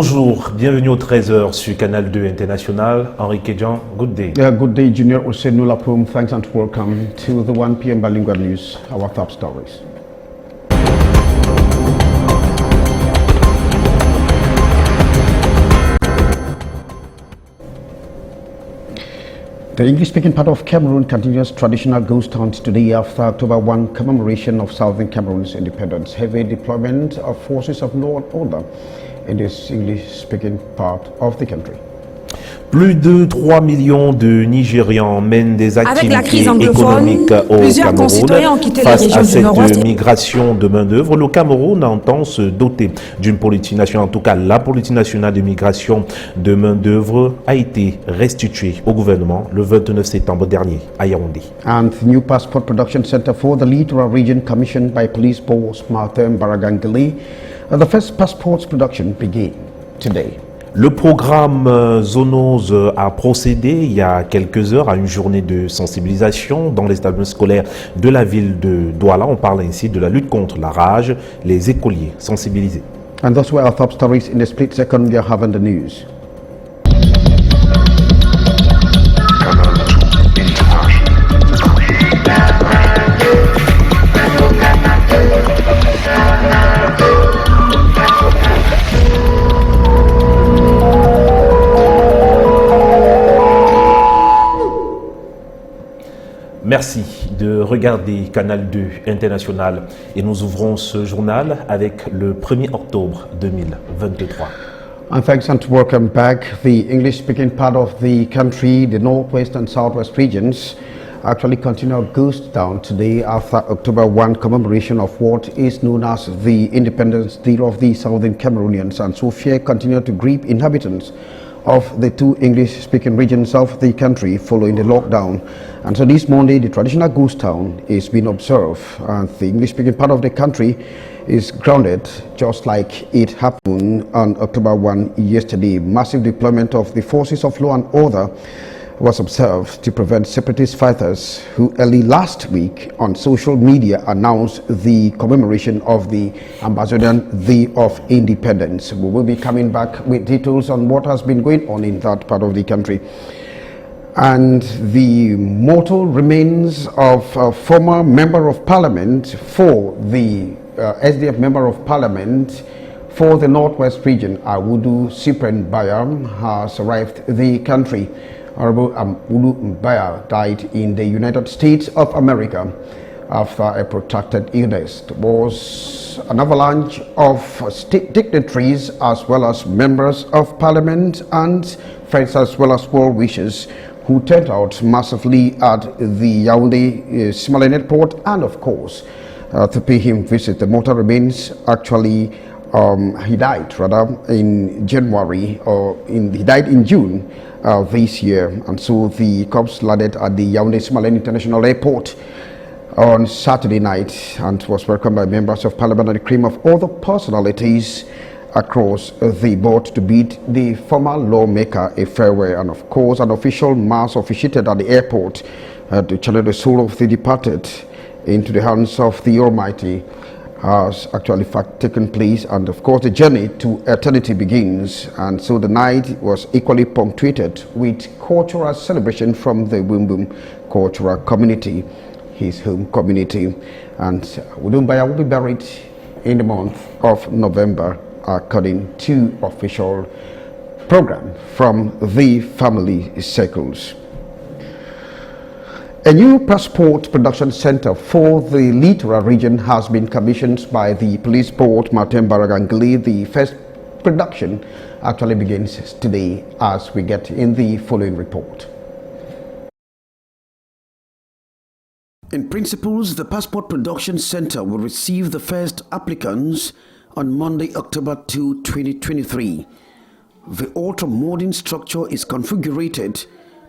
Bonjour, bienvenue au 13h sur Canal 2 International. Henri Kedjan, good day. Good day, Junior Osenu Lapum. Thanks and welcome to the 1 p.m. bilingual news, our top stories. The English-speaking part of Cameroon continues traditional ghost hunt today after October 1 commemoration of Southern Cameroon's independence. Heavy deployment of forces of law and order in this English-speaking part of the country. Plus de 3 millions de Nigérians mènent des activités économiques au Cameroun. Face à cette migration de main-d'œuvre, le Cameroun entend se doter d'une politique nationale. En tout cas, la politique nationale de migration de main-d'œuvre a été restituée au gouvernement le 29 septembre dernier à Yaoundé. And the new passport production center for the Littoral region commissioned by police boss Martin Baragangeli. The first passports production began today. Le programme Zoonose a procédé il y a quelques heures à une journée de sensibilisation dans l'établissement scolaire de la ville de Douala. On parle ainsi de la lutte contre la rage, les écoliers sensibilisés. And those were our top stories. In the split second, we are having the news. Merci de regarder Canal 2 International et nous ouvrons ce journal avec le 1er octobre 2023. And thanks and welcome back. The English-speaking part of the country, the northwest and southwest regions, actually continue a ghost town today after October 1 commemoration of what is known as the Independence Day of the Southern Cameroonians, and so fear continue to grip inhabitants of the two English-speaking regions of the country following the lockdown. And so this Monday, the traditional ghost town is being observed, and the English-speaking part of the country is grounded just like it happened on October 1 yesterday. Massive deployment of the forces of law and order was observed to prevent separatist fighters who early last week on social media announced the commemoration of the Ambassadorian Day of Independence. We will be coming back with details on what has been going on in that part of the country. And the mortal remains of a former member of parliament for the SDF member of parliament for the Northwest region, Awudu Cyprian Bayam, has arrived the country. Honorable Awudu Mbaya died in the United States of America after a protracted illness. There was an avalanche of state dignitaries as well as members of parliament and friends as well as well wishers who turned out massively at the Yaoundé Simalene Airport, and of course to pay him visit. The mortal remains actually he died in January, he died in June this year, and so the corpse landed at the Yaoundé Simalene International Airport on Saturday night and was welcomed by members of parliament and a cream of other personalities across the board to bid the former lawmaker a farewell. And of course, an official mass officiated at the airport to channel the soul of the departed into the hands of the Almighty has actually taken place, and of course the journey to eternity begins. And so the night was equally punctuated with cultural celebration from the Wimbum cultural community, his home community. And Wudumbaya will be buried in the month of November according to official program from the family circles. A new passport production center for the Littoral region has been commissioned by the police board Martin Baragangeli. The first production actually begins today, as we get in the following report. In principle, the Passport Production Center will receive the first applicants on Monday, October 2, 2023. The ultra-modern structure is configured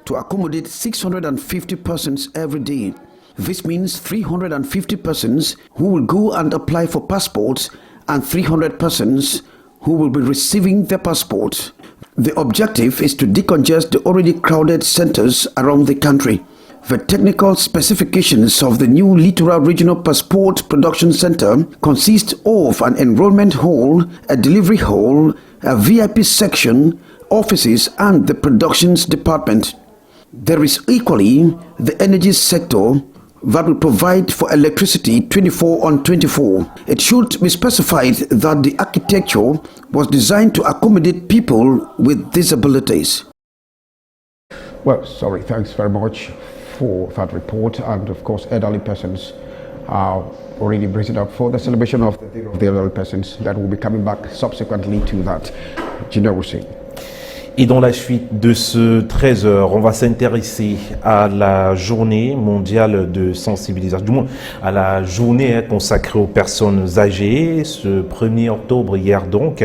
to accommodate 650 persons every day. This means 350 persons who will go and apply for passports and 300 persons who will be receiving their passports. The objective is to decongest the already crowded centers around the country. The technical specifications of the new Littoral Regional Passport Production Center consist of an enrollment hall, a delivery hall, a VIP section, offices and the productions department. There is equally the energy sector that will provide for electricity 24/24. It should be specified that the architecture was designed to accommodate people with disabilities. Well, sorry, thanks very much for that report. And of course, elderly persons are already bracing up for the celebration of the Day of the Elderly Persons that will be coming back subsequently to that. Gina Hussein. Et dans la suite de ce 13h, on va s'intéresser à la journée mondiale de sensibilisation, du moins à la journée consacrée aux personnes âgées. Ce 1er octobre, hier donc,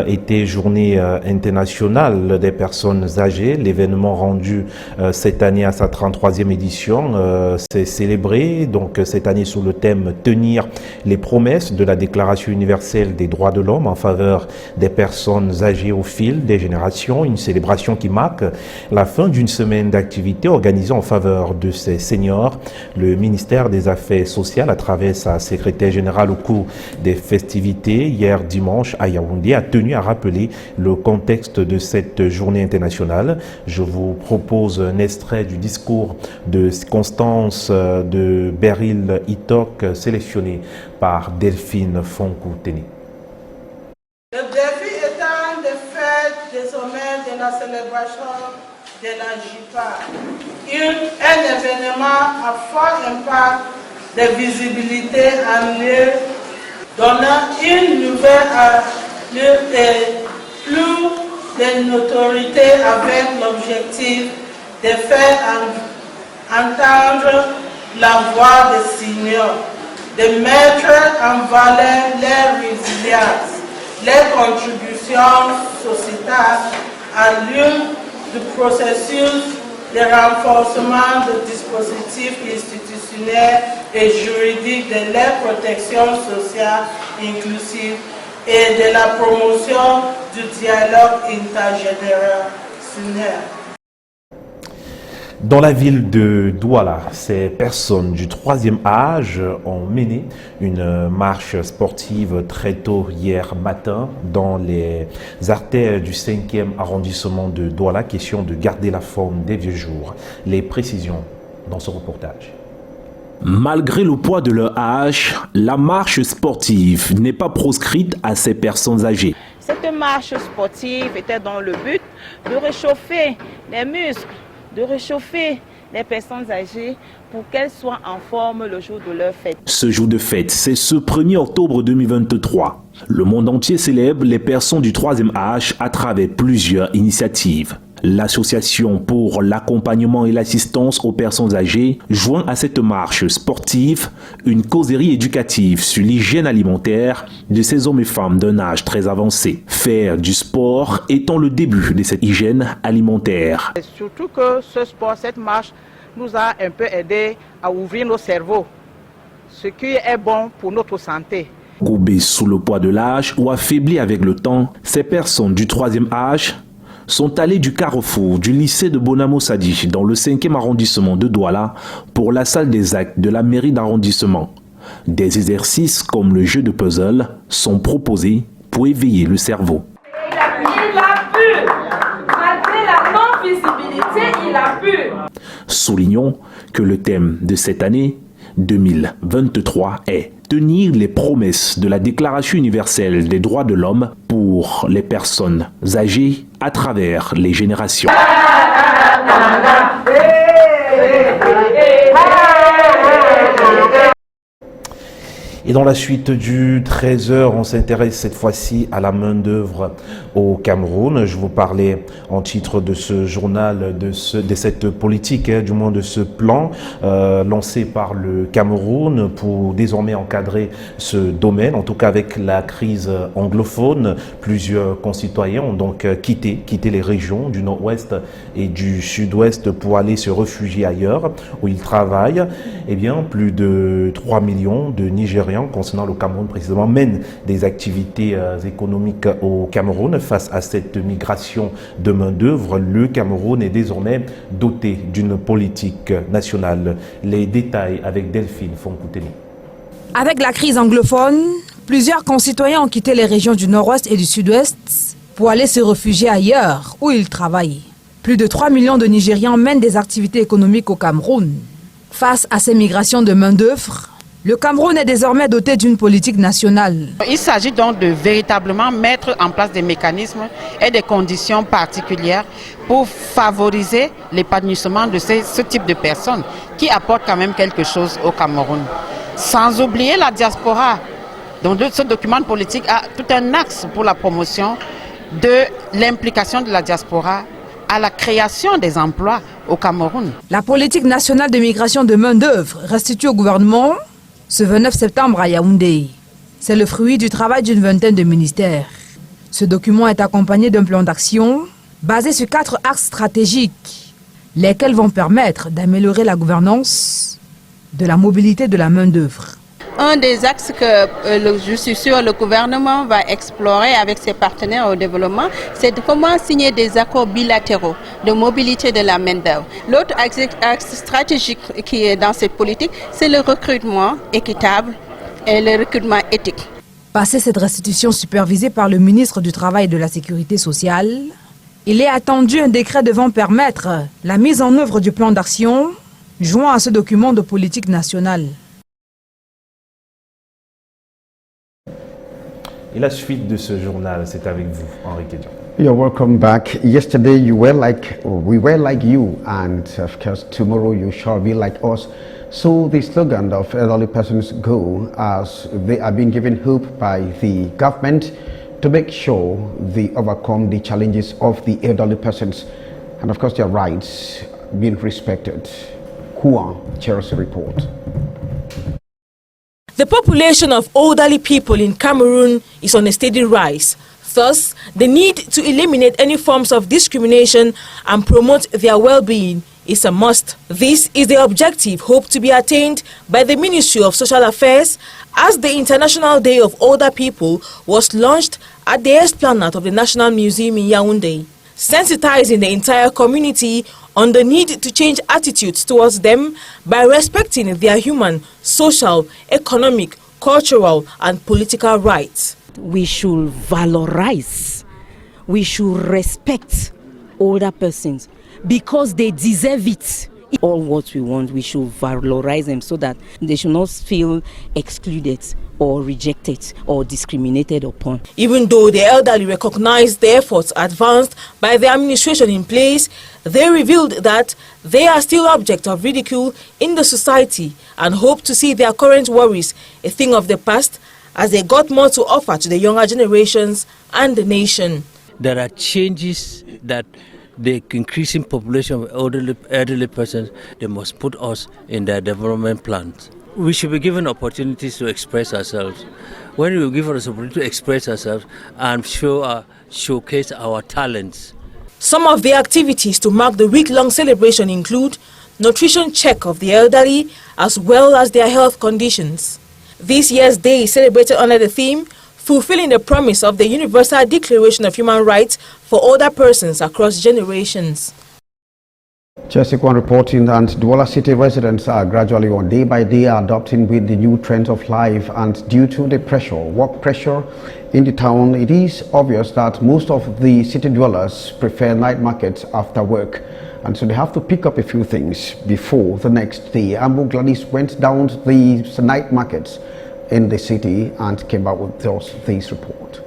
était journée internationale des personnes âgées. L'événement rendu cette année à sa 33e édition s'est célébré donc cette année sous le thème « Tenir les promesses de la Déclaration universelle des droits de l'homme en faveur des personnes âgées au fil des générations ». Une célébration qui marque la fin d'une semaine d'activités organisée en faveur de ces seniors. Le ministère des Affaires sociales, à travers sa secrétaire générale au cours des festivités hier dimanche à Yaoundé, a tenu à rappeler le contexte de cette journée internationale. Je vous propose un extrait du discours de Constance de Beryl Itok, sélectionné par Delphine Fonkouteni. De la célébration de la JIPA, un événement à fort impact de visibilité annuelle, donnant une nouvelle et plus de notoriété avec l'objectif de faire entendre la voix des seniors, de mettre en valeur leur résilience, les contributions sociétales à l'une du processus de renforcement des dispositifs institutionnels et juridiques de la protection sociale inclusive et de la promotion du dialogue intergénérationnel. Dans la ville de Douala, ces personnes du 3e âge ont mené une marche sportive très tôt hier matin dans les artères du 5e arrondissement de Douala. Question de garder la forme des vieux jours. Les précisions dans ce reportage. Malgré le poids de leur âge, la marche sportive n'est pas proscrite à ces personnes âgées. Cette marche sportive était dans le but de réchauffer les muscles, de réchauffer les personnes âgées pour qu'elles soient en forme le jour de leur fête. Ce jour de fête, c'est ce 1er octobre 2023. Le monde entier célèbre les personnes du 3e âge à travers plusieurs initiatives. L'association pour l'accompagnement et l'assistance aux personnes âgées joint à cette marche sportive une causerie éducative sur l'hygiène alimentaire de ces hommes et femmes d'un âge très avancé. Faire du sport étant le début de cette hygiène alimentaire. Et surtout que ce sport, cette marche nous a un peu aidé à ouvrir nos cerveaux, ce qui est bon pour notre santé. Courbés sous le poids de l'âge ou affaiblis avec le temps, ces personnes du 3e âge sont allés du carrefour du lycée de Bonamo Sadi dans le 5e arrondissement de Douala pour la salle des actes de la mairie d'arrondissement. Des exercices comme le jeu de puzzle sont proposés pour éveiller le cerveau. Il a pu, malgré la non-visibilité, il a pu. Soulignons que le thème de cette année 2023 est tenir les promesses de la Déclaration universelle des droits de l'homme pour les personnes âgées à travers les générations. Et dans la suite du 13h, on s'intéresse cette fois-ci à la main-d'œuvre au Cameroun. Je vous parlais en titre de ce journal, de cette politique, du moins de ce plan lancé par le Cameroun pour désormais encadrer ce domaine. En tout cas, avec la crise anglophone, plusieurs concitoyens ont donc quitté les régions du nord-ouest et du sud-ouest pour aller se réfugier ailleurs où ils travaillent. Eh bien, plus de 3 millions de Nigériens concernant le Cameroun précisément mènent des activités économiques au Cameroun. Face à cette migration de main-d'œuvre, le Cameroun est désormais doté d'une politique nationale. Les détails avec Delphine Fonkouteni. Avec la crise anglophone, Plusieurs concitoyens ont quitté les régions du nord-ouest et du sud-ouest pour aller se réfugier ailleurs où ils travaillent. Plus de 3 millions de Nigérians mènent des activités économiques au Cameroun. Face à ces migrations de main-d'œuvre, le Cameroun est désormais doté d'une politique nationale. Il s'agit donc de véritablement mettre en place des mécanismes et des conditions particulières pour favoriser l'épanouissement de ce type de personnes qui apportent quand même quelque chose au Cameroun. Sans oublier la diaspora. Donc ce document politique a tout un axe pour la promotion de l'implication de la diaspora à la création des emplois au Cameroun. La politique nationale de migration de main-d'œuvre restituée au gouvernement ce 29 septembre à Yaoundé. C'est le fruit du travail d'une vingtaine de ministères. Ce document est accompagné d'un plan d'action basé sur 4 axes stratégiques, lesquels vont permettre d'améliorer la gouvernance de la mobilité de la main-d'œuvre. Un des axes que je suis sûr le gouvernement va explorer avec ses partenaires au développement, c'est de comment signer des accords bilatéraux de mobilité de la main-d'œuvre. L'autre axe stratégique qui est dans cette politique, c'est le recrutement équitable et le recrutement éthique. Passé cette restitution supervisée par le ministre du Travail et de la Sécurité sociale, il est attendu un décret devant permettre la mise en œuvre du plan d'action joint à ce document de politique nationale. Et la suite de ce journal, c'est avec vous, Henri Kédian. You're welcome back. Yesterday we were like you, and of course tomorrow you shall be like us. So the slogan of elderly persons go as they are being given hope by the government to make sure they overcome the challenges of the elderly persons and of course their rights being respected. Hua Chelsea report. The population of elderly people in Cameroon is on a steady rise. Thus, the need to eliminate any forms of discrimination and promote their well-being is a must. This is the objective hoped to be attained by the Ministry of Social Affairs as the International Day of Older People was launched at the Esplanade of the National Museum in Yaoundé, sensitizing the entire community on the need to change attitudes towards them by respecting their human, social, economic, cultural and political rights. We should valorize, we should respect older persons because they deserve it. All what we want, we should valorize them so that they should not feel excluded or rejected or discriminated upon. Even though the elderly recognized the efforts advanced by the administration in place, they revealed that they are still object of ridicule in the society and hope to see their current worries a thing of the past as they got more to offer to the younger generations and the nation. There are changes that the increasing population of elderly persons, they must put us in their development plans. We should be given opportunities to express ourselves. When we give us opportunity to express ourselves and showcase our talents. Some of the activities to mark the week-long celebration include nutrition check of the elderly as well as their health conditions. This year's day is celebrated under the theme fulfilling the promise of the Universal Declaration of Human Rights for older persons across generations. Chelsea Kwan reporting, and Douala City residents are gradually on day by day adopting with the new trends of life, and due to the work pressure in the town, it is obvious that most of the city dwellers prefer night markets after work, and so they have to pick up a few things before the next day. Ambu Gladys went down to the night markets in the city and came out with this report.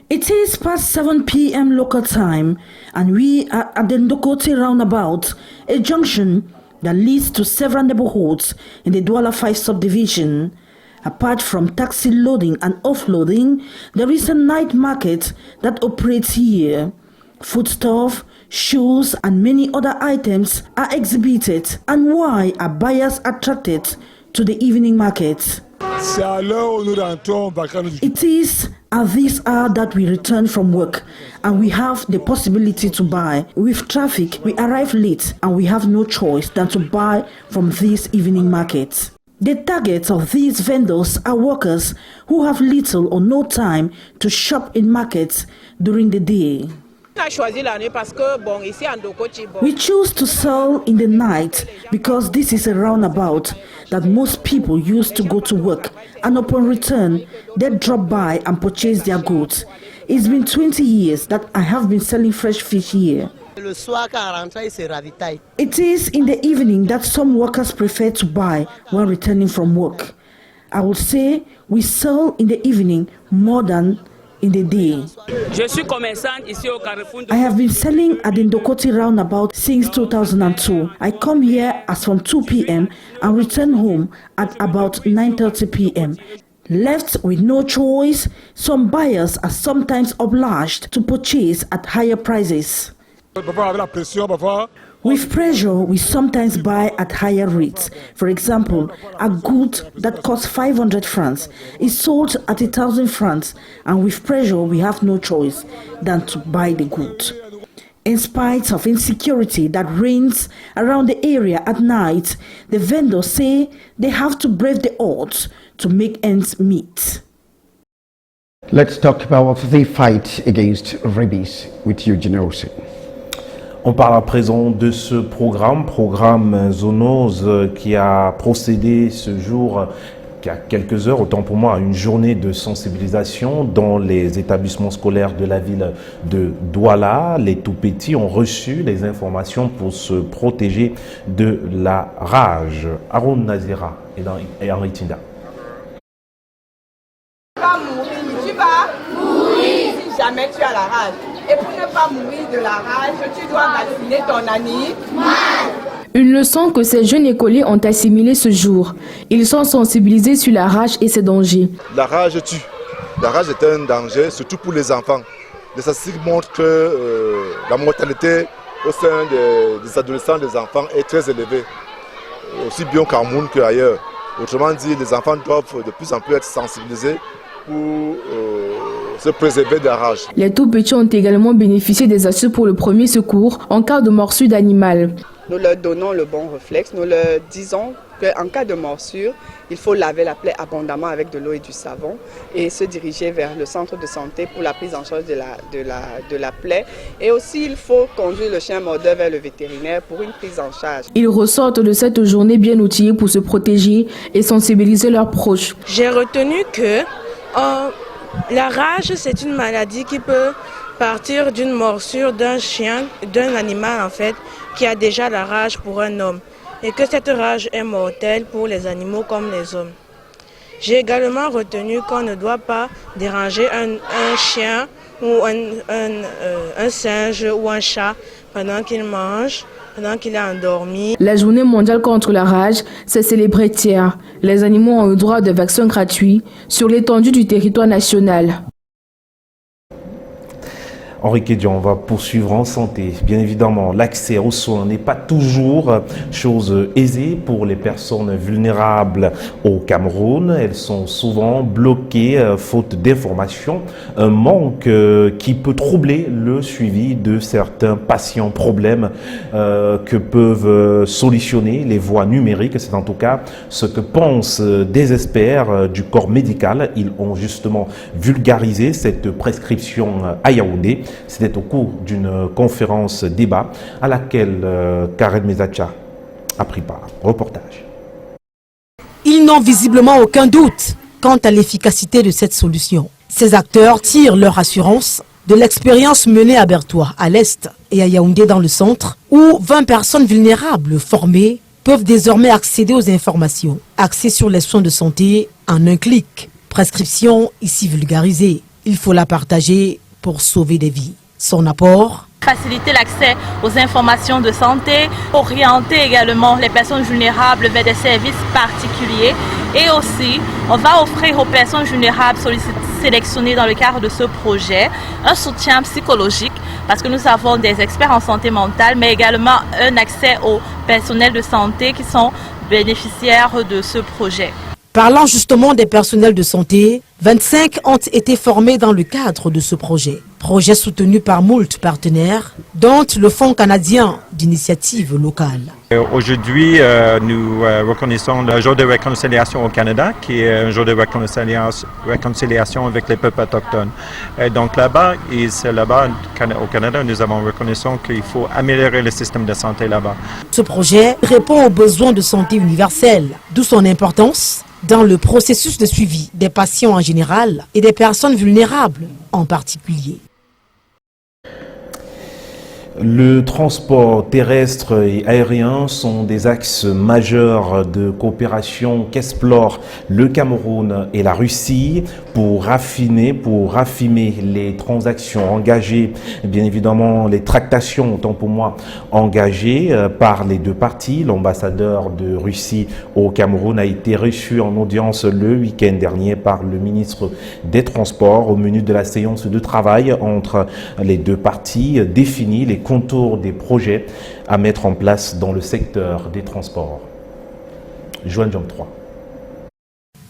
It is past 7 p.m. local time and we are at the Ndokote roundabout, a junction that leads to several neighborhoods in the Douala 5 subdivision. Apart from taxi loading and offloading, there is a night market that operates here. Foodstuff, shoes and many other items are exhibited. And why are buyers attracted to the evening market? It is at this hour that we return from work and we have the possibility to buy. With traffic, we arrive late and we have no choice than to buy from this evening market. The targets of these vendors are workers who have little or no time to shop in markets during the day. We choose to sell in the night because this is a roundabout that most people use to go to work, and upon return, they drop by and purchase their goods. It's been 20 years that I have been selling fresh fish here. It is in the evening that some workers prefer to buy when returning from work. I would say we sell in the evening more than in the day. I have been selling at the Ndokoti roundabout since 2002. I come here as from 2 p.m. and return home at about 9:30 p.m. Left with no choice, some buyers are sometimes obliged to purchase at higher prices. With pressure, we sometimes buy at higher rates. For example, a good that costs 500 francs is sold at 1,000 francs, and with pressure, we have no choice than to buy the good. In spite of insecurity that reigns around the area at night, the vendors say they have to brave the odds to make ends meet. Let's talk about the fight against rabies with Eugene Olsen. On parle à présent de ce programme Zoonose qui a procédé ce jour, il y a quelques heures, autant pour moi, à une journée de sensibilisation dans les établissements scolaires de la ville de Douala. Les tout-petits ont reçu les informations pour se protéger de la rage. Aaron Nazira et Henri Tinda. Tu vas mourir si jamais tu as la rage. Et pour ne pas mourir de la rage, tu dois vacciner ton animal. Une leçon que ces jeunes écoliers ont assimilée ce jour. Ils sont sensibilisés sur la rage et ses dangers. La rage tue. La rage est un danger, surtout pour les enfants. Les statistiques montrent que la mortalité au sein des adolescents et des enfants est très élevée, aussi bien au Cameroun qu'ailleurs. Autrement dit, les enfants doivent de plus en plus être sensibilisés pour se préserver de la rage. Les tout-petits ont également bénéficié des astuces pour le premier secours en cas de morsure d'animal. Nous leur donnons le bon réflexe, nous leur disons qu'en cas de morsure, il faut laver la plaie abondamment avec de l'eau et du savon et se diriger vers le centre de santé pour la prise en charge de la plaie. Et aussi, il faut conduire le chien mordeur vers le vétérinaire pour une prise en charge. Ils ressortent de cette journée bien outillés pour se protéger et sensibiliser leurs proches. J'ai retenu que la rage, c'est une maladie qui peut partir d'une morsure d'un chien, d'un animal en fait, qui a déjà la rage pour un homme. Et que cette rage est mortelle pour les animaux comme les hommes. J'ai également retenu qu'on ne doit pas déranger un chien ou un singe ou un chat pendant qu'il mange, pendant qu'il est endormi. La journée mondiale contre la rage s'est célébrée hier. Les animaux ont eu droit à des vaccins gratuits sur l'étendue du territoire national. Henri Kédian, on va poursuivre en santé. Bien évidemment, l'accès aux soins n'est pas toujours chose aisée pour les personnes vulnérables au Cameroun. Elles sont souvent bloquées faute d'informations, un manque qui peut troubler le suivi de certains patients problèmes que peuvent solutionner les voies numériques. C'est en tout cas ce que pensent des experts du corps médical. Ils ont justement vulgarisé cette prescription à Yaoundé. C'était au cours d'une conférence débat à laquelle Karen Mezacha a pris part. Reportage. Ils n'ont visiblement aucun doute quant à l'efficacité de cette solution. Ces acteurs tirent leur assurance de l'expérience menée à Bertois, à l'Est, et à Yaoundé dans le centre, où 20 personnes vulnérables formées peuvent désormais accéder aux informations. Accès sur les soins de santé en un clic. Prescription ici vulgarisée. Il faut la partager pour sauver des vies. Son apport: faciliter l'accès aux informations de santé, orienter également les personnes vulnérables vers des services particuliers et aussi on va offrir aux personnes vulnérables sélectionnées dans le cadre de ce projet un soutien psychologique parce que nous avons des experts en santé mentale mais également un accès aux personnels de santé qui sont bénéficiaires de ce projet. Parlant justement des personnels de santé, 25 ont été formés dans le cadre de ce projet. Projet soutenu par moult partenaires, dont le Fonds canadien d'initiative locale. Aujourd'hui, nous reconnaissons le jour de réconciliation au Canada, qui est un jour de réconciliation avec les peuples autochtones. Et donc là-bas, au Canada, nous avons reconnaissance qu'il faut améliorer le système de santé là-bas. Ce projet répond aux besoins de santé universels, d'où son importance dans le processus de suivi des patients en général et des personnes vulnérables en particulier. Le transport terrestre et aérien sont des axes majeurs de coopération qu'explorent le Cameroun et la Russie pour raffiner les transactions engagées, bien évidemment les tractations, autant pour moi, engagées par les deux parties. L'ambassadeur de Russie au Cameroun a été reçu en audience le week-end dernier par le ministre des Transports. Au menu de la séance de travail entre les deux parties, définit les contours des projets à mettre en place dans le secteur des transports. Joanne Jong 3.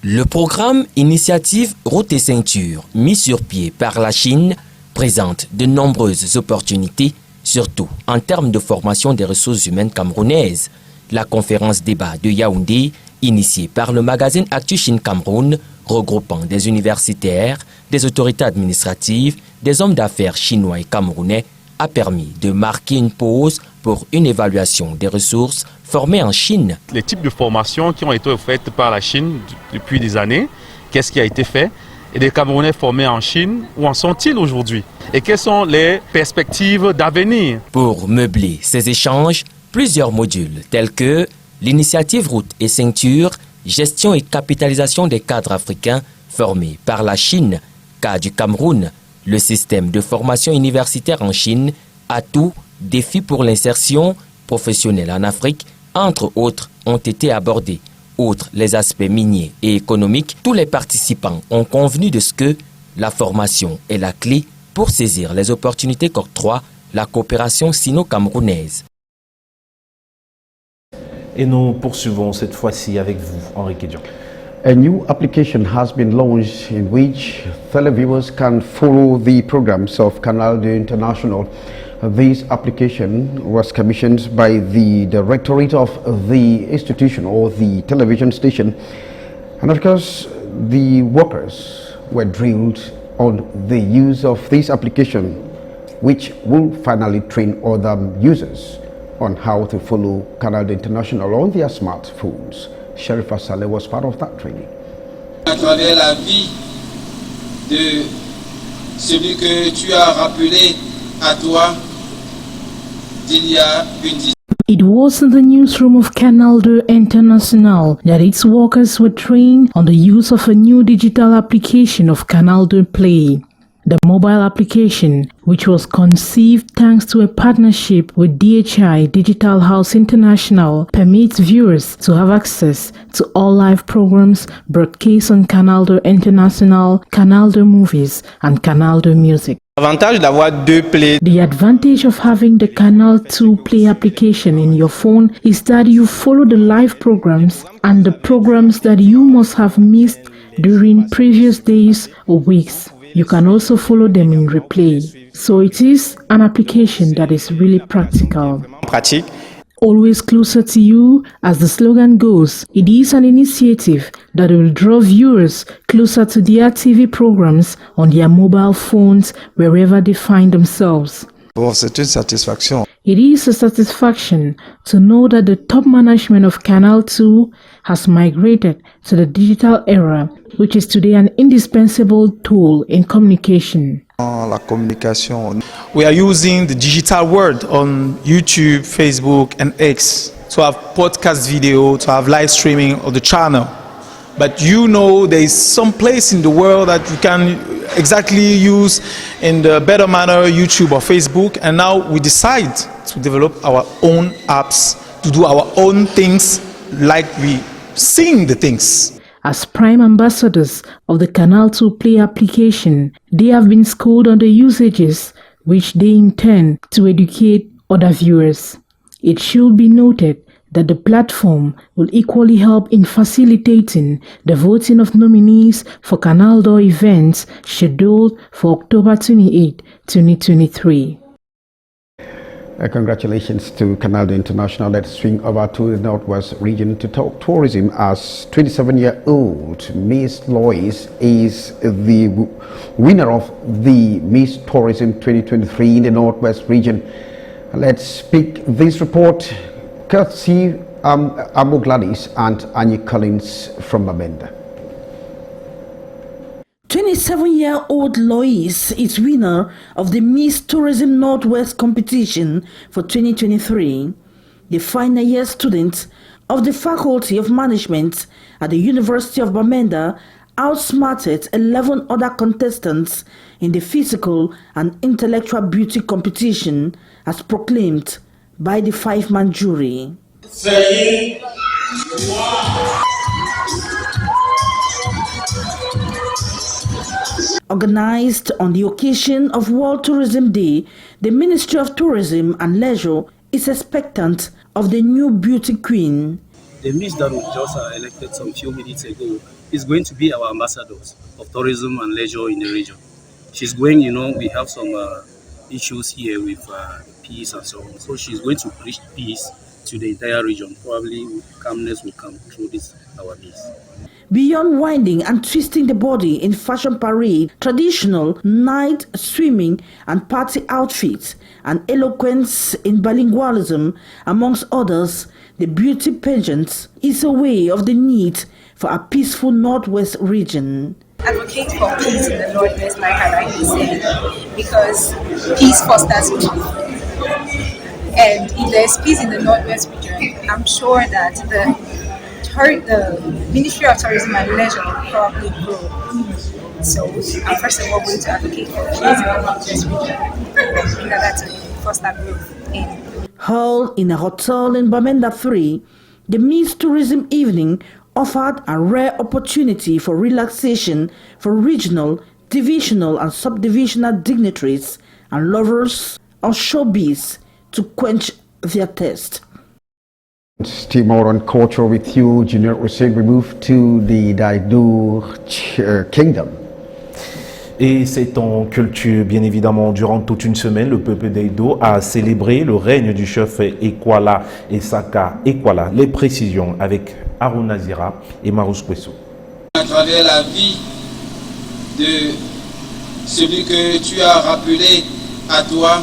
Le programme Initiative Route et Ceinture, mis sur pied par la Chine, présente de nombreuses opportunités, surtout en termes de formation des ressources humaines camerounaises. La conférence débat de Yaoundé, initiée par le magazine Actu Chine Cameroun, regroupant des universitaires, des autorités administratives, des hommes d'affaires chinois et camerounais, a permis de marquer une pause pour une évaluation des ressources formées en Chine. Les types de formations qui ont été faites par la Chine depuis des années, qu'est-ce qui a été fait? Et des Camerounais formés en Chine, où en sont-ils aujourd'hui? Et quelles sont les perspectives d'avenir? Pour meubler ces échanges, plusieurs modules tels que l'initiative Route et Ceinture, gestion et capitalisation des cadres africains formés par la Chine, cas du Cameroun, le système de formation universitaire en Chine, atouts, défis pour l'insertion professionnelle en Afrique, entre autres, ont été abordés. Outre les aspects miniers et économiques, tous les participants ont convenu de ce que la formation est la clé pour saisir les opportunités qu'octroie la coopération sino-camerounaise. Et nous poursuivons cette fois-ci avec vous, Henri Kédian. A new application has been launched in which televiewers can follow the programs of Canal 2 International. This application was commissioned by the directorate of the institution or the television station, and of course the workers were drilled on the use of this application, which will finally train other users on how to follow Canal 2 International on their smartphones. Sherifa Saleh was part of that training. À travers la vie de celui que tu as rappelé à toi d'il y a une dizaine. It was in the newsroom of Canal 2 International that its workers were trained on the use of a new digital application of Canal 2 Play. The mobile application, which was conceived thanks to a partnership with DHI Digital House International, permits viewers to have access to all live programs broadcast on Canal 2 International, Canal 2 Movies, and Canal 2 Music. L'avantage d'avoir deux plays. The advantage of having the Canal 2 Play application in your phone is that you follow the live programs and the programs that you must have missed during previous days or weeks. You can also follow them in replay. So it is an application that is really practical. Pratique. Always closer to you, as the slogan goes, it is an initiative that will draw viewers closer to their TV programs on their mobile phones wherever they find themselves. Bon, c'est une satisfaction. It is a satisfaction to know that the top management of Canal 2 has migrated to the digital era, which is today an indispensable tool in communication. La communication. We are using the digital world on YouTube, Facebook, and X to have podcast video, to have live streaming of the channel. But you know there is some place in the world that you can exactly use in the better manner, YouTube or Facebook, and now we decide to develop our own apps, to do our own things like we sing the things. As prime ambassadors of the Canal 2 Play application, they have been schooled on the usages which they intend to educate other viewers. It should be noted that the platform will equally help in facilitating the voting of nominees for Canal d'Or events scheduled for October 28, 2023. Congratulations to Canal d'Or International. Let's swing over to the Northwest region to talk tourism, as 27-year-old Miss Lois is the winner of the Miss Tourism 2023 in the Northwest region. Let's pick this report courtesy Amo Gladys and Annie Collins from Bamenda. 27-year-old Lois is winner of the Miss Tourism Northwest competition for 2023. The final year student of the Faculty of Management at the University of Bamenda outsmarted 11 other contestants in the physical and intellectual beauty competition as proclaimed by the 5-man jury. Organized on the occasion of World Tourism Day, the Ministry of Tourism and Leisure is expectant of the new beauty queen. The Miss that we just elected some few minutes ago is going to be our ambassadors of tourism and leisure in the region. She's going, we have some issues here with peace and so on. So she's going to preach peace to the entire region. Probably calmness will come through this, our Miss. Beyond winding and twisting the body in fashion parade, traditional night swimming and party outfits, and eloquence in bilingualism, amongst others, the beauty pageant is a way of the need for a peaceful Northwest region. Advocate for peace in the Northwest, like I like to say, because peace fosters growth. And if there's peace in the Northwest region, I'm sure that the Ministry of Tourism and Leisure will probably grow. So I'm first of all going to advocate for peace in the Northwest region in order to foster growth. Held in a hotel in Bamenda 3, the Miss Tourism Evening offered a rare opportunity for relaxation for regional, divisional and subdivisional dignitaries and lovers of showbiz to quench their thirst. Still more on culture with you, Junior Hussein. We move to the Daido Kingdom. Et c'est en culture, bien évidemment, durant toute une semaine, le peuple d'Edo a célébré le règne du chef Ekwala et Saka Ekwala. Les précisions avec Aruna Zira et Marous Kwesso. À travers la vie de celui que tu as rappelé à toi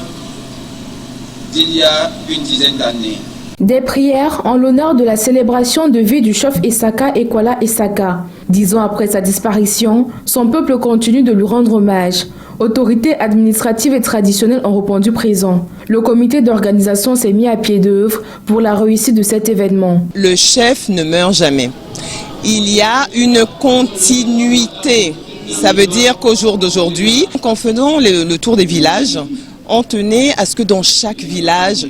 d'il y a une dizaine d'années. Des prières en l'honneur de la célébration de vie du chef Esaka Ekwala Esaka. 10 ans après sa disparition, son peuple continue de lui rendre hommage. Autorités administratives et traditionnelles ont répondu présent. Le comité d'organisation s'est mis à pied d'œuvre pour la réussite de cet événement. Le chef ne meurt jamais. Il y a une continuité. Ça veut dire qu'au jour d'aujourd'hui, en faisant le tour des villages, on tenait à ce que dans chaque village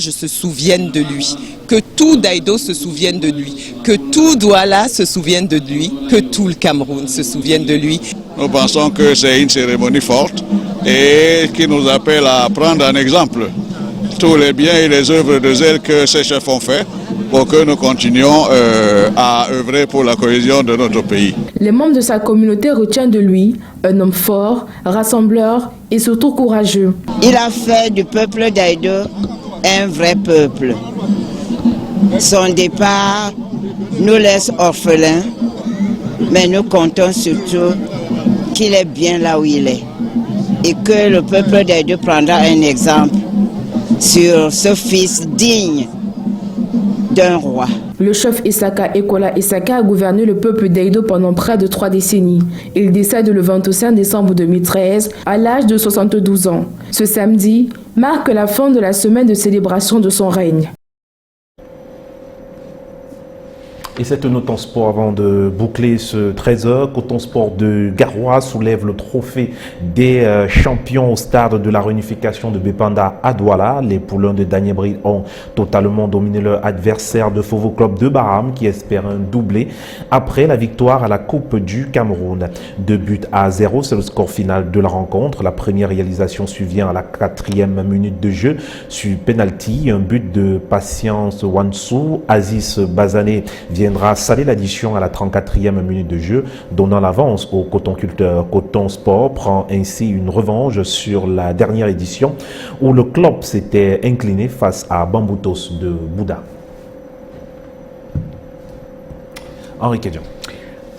se souvienne de lui, que tout Daido se souvienne de lui, que tout Douala se souvienne de lui, que tout le Cameroun se souvienne de lui. Nous pensons que c'est une cérémonie forte et qui nous appelle à prendre un exemple. Tous les biens et les œuvres de zèle que ces chefs ont fait pour que nous continuions à œuvrer pour la cohésion de notre pays. Les membres de sa communauté retiennent de lui un homme fort, rassembleur et surtout courageux. Il a fait du peuple d'Aïdo un vrai peuple. Son départ nous laisse orphelins, mais nous comptons surtout qu'il est bien là où il est et que le peuple d'Aïdo prendra un exemple sur ce fils digne d'un roi. Le chef Esaka Ekwala Esaka a gouverné le peuple d'Edo pendant près de 3 décennies. Il décède le 25 décembre 2013 à l'âge de 72 ans. Ce samedi marque la fin de la semaine de célébration de son règne. Et cette note en sport avant de boucler ce 13h. Coton Sport de Garoua soulève le trophée des champions au stade de la réunification de Bépanda à Douala. Les poulains de Daniel Bril ont totalement dominé leur adversaire de Fauveau Club de Baham qui espère un doublé après la victoire à la Coupe du Cameroun. 2-0, c'est le score final de la rencontre. La première réalisation survient à la 4e minute de jeu sur penalty. Un but de Patience Wansou. Aziz Bazané viendra saler l'addition à la 34e minute de jeu, donnant l'avance au coton-culteur. Coton Sport prend ainsi une revanche sur la dernière édition où le club s'était incliné face à Bamboutos de Bouddha. Henri Kedjan.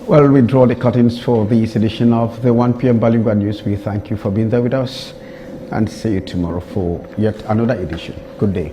Well, we draw the curtains for this edition of the 1 p.m. Balingua News. We thank you for being there with us and see you tomorrow for yet another edition. Good day.